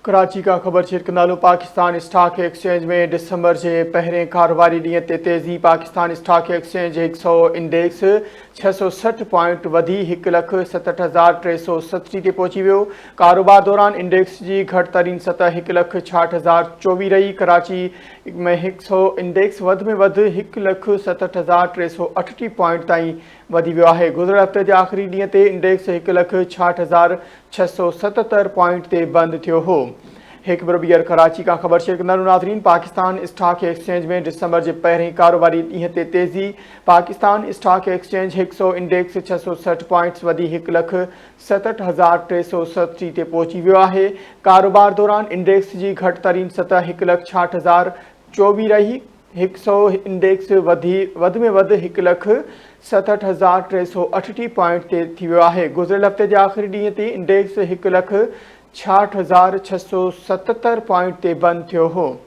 कराची का ख़बर share कंदालूं। Pakistan stock exchange में दिसंबर के पहिरें कारोबारी ॾींहं ते तेज़ी। Pakistan stock exchange 100 index 660 point वधी 1,67,370 ते पहुची वियो। कारोबार दौरान इंडेक्स की घटितरीन सतह 1,66,024 रही। कराची में 100 इंडेक्स वध में वध 1,67,338 पॉइंट ताईं वधी वियो आहे। गुज़िरियल हफ़्ते जे आख़िरी ॾींहं ते इंडेक्स 1,66,677 पॉइंट ते बंदि थियो हो। एक बरोबर कराची का ख़बर शेयर कंदालूं। नाज़रीन, पाकिस्तान स्टॉक एक्सचेंज में दिसंबर के पहिरें कारोबारी ॾींहं ते तेज़ी। Pakistan stock exchange 100 index 660 points वधी 1,67,370 ते पहुची वियो आहे। कारोबार दौरान इंडेक्स की घटितरीन सतह 1,66,024 रही। 100 इंडेक्स वध में वध 1,67,338 पॉइंट ते थी वियो आहे। गुज़िरियल हफ़्ते जे आख़िरी ॾींहं ते इंडेक्स 1,66,677 पॉइंट ते बंदि थियो हो।